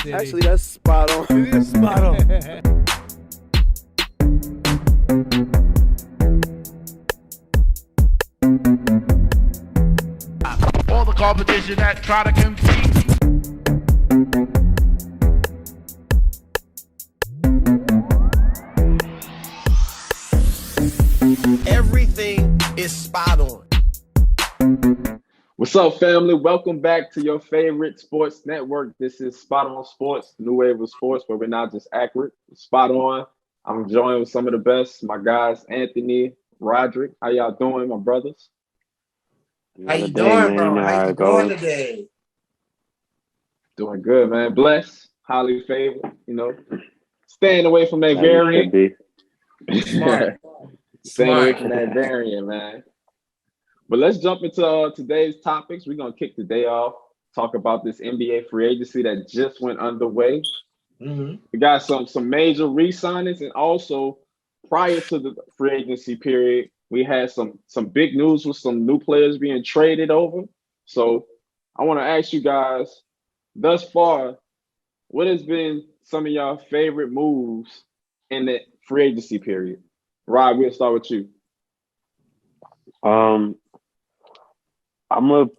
City. Actually, that's spot on. It is spot on. All the competition that try to compete. Everything is spot on. What's up, family? Welcome back to your favorite sports network. This is Spot On Sports, new wave of sports, where we're not just accurate, spot on. I'm joined with some of the best, my guys, Anthony, Roderick. How y'all doing, my brothers? How you doing, bro? How you doing today? Doing good, man. Blessed, highly favored, staying away from that variant. Smart. Staying away from that variant, man. But let's jump into today's topics. We're going to kick the day off, talk about this NBA free agency that just went underway. Mm-hmm. We got some major re-signings, and also prior to the free agency period, we had some big news with some new players being traded over. So I want to ask you guys, thus far, what has been some of y'all favorite moves in the free agency period? Rod, we'll start with you. I'm gonna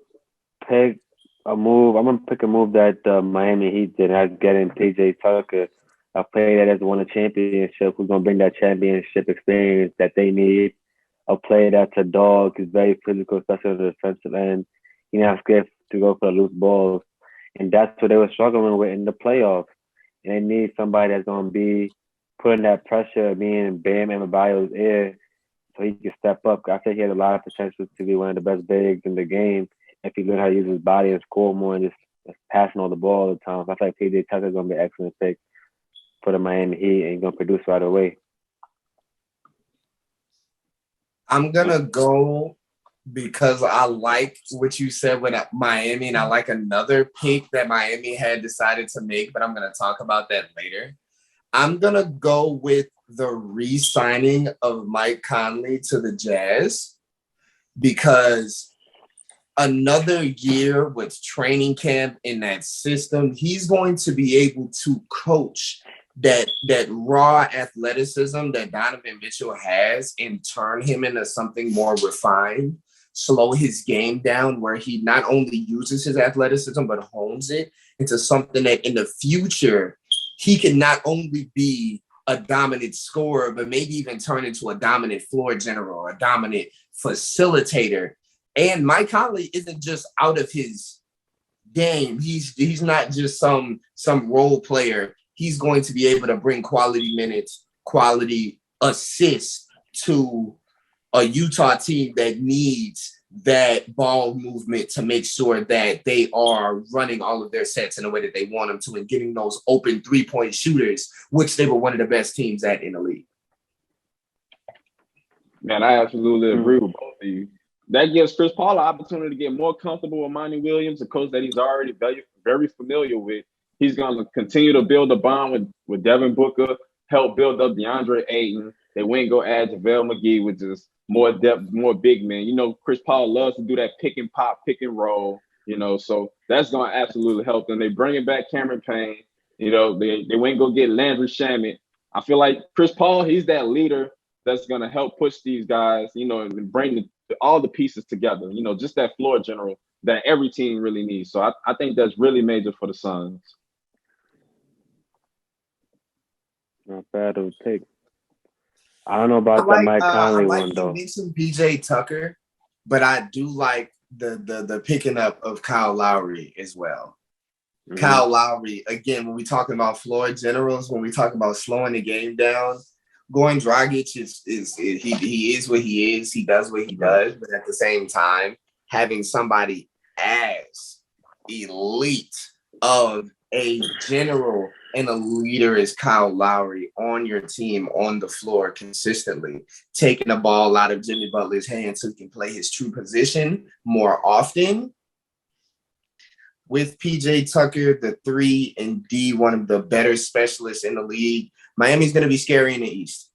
pick a move. I'm gonna pick a move that the Miami Heat did. That's getting PJ Tucker, a player that has won a championship, who's gonna bring that championship experience that they need. A player that's a dog, is very physical, especially on the defensive end. He's not scared to go for the loose balls, and that's what they were struggling with in the playoffs. And they need somebody that's gonna be putting that pressure, being in Bam Adebayo's ear, so he can step up. I think he has a lot of potential to be one of the best bigs in the game if he learns how to use his body and score more and just passing all the ball all the time. So I feel like PJ Tucker is going to be an excellent pick for the Miami Heat and going to produce right away. I'm going to go because I like what you said with Miami, and I like another pick that Miami had decided to make, but I'm going to talk about that later. I'm going to go with the re-signing of Mike Conley to the Jazz, because another year with training camp in that system, he's going to be able to coach that raw athleticism that Donovan Mitchell has and turn him into something more refined, slow his game down where he not only uses his athleticism but hones it into something that in the future he can not only be a dominant scorer, but maybe even turn into a dominant floor general, a dominant facilitator. And Mike Conley isn't just out of his game. He's not just some role player. He's going to be able to bring quality minutes, quality assists to a Utah team that needs that ball movement to make sure that they are running all of their sets in the way that they want them to and getting those open three-point shooters, which they were one of the best teams at in the league. Man, I absolutely agree with both of you. That gives Chris Paul an opportunity to get more comfortable with Monty Williams, a coach that he's already very, very familiar with. He's going to continue to build a bond with Devin Booker, help build up DeAndre Ayton. They went and go add JaVale McGee with just more depth, more big men. Chris Paul loves to do that pick and pop, pick and roll, so that's going to absolutely help them. They bringing back Cameron Payne. They went and go get Landry Shamet. I feel like Chris Paul, he's that leader that's going to help push these guys, and bring all the pieces together, just that floor general that every team really needs. So I think that's really major for the Suns. Not bad of a pick. I don't know about the Mike Conley one, though. You mentioned PJ Tucker, but I do like the picking up of Kyle Lowry as well. Mm-hmm. Kyle Lowry, again, when we talking about floor generals, when we talk about slowing the game down, Goran Dragic he is what he is. He does what he does, but at the same time, having somebody as elite of a general and a leader as Kyle Lowry on your team on the floor consistently, taking the ball out of Jimmy Butler's hands so he can play his true position more often. With PJ Tucker, the 3 and D, one of the better specialists in the league, Miami's going to be scary in the East.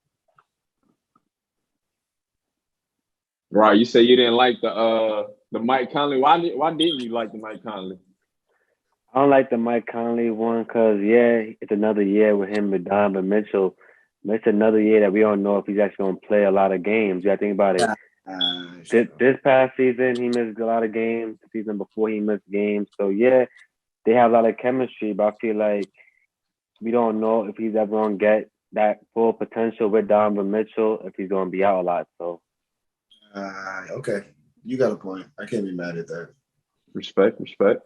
Right. You say you didn't like the Mike Conley. Why didn't you like the Mike Conley? I don't like the Mike Conley one because, yeah, it's another year with him with Donovan Mitchell. But it's another year that we don't know if he's actually going to play a lot of games. You got to think about it. This past season, he missed a lot of games. The season before, he missed games. So, yeah, they have a lot of chemistry, but I feel like we don't know if he's ever going to get that full potential with Donovan Mitchell, if he's going to be out a lot. So, Okay. You got a point. I can't be mad at that. Respect.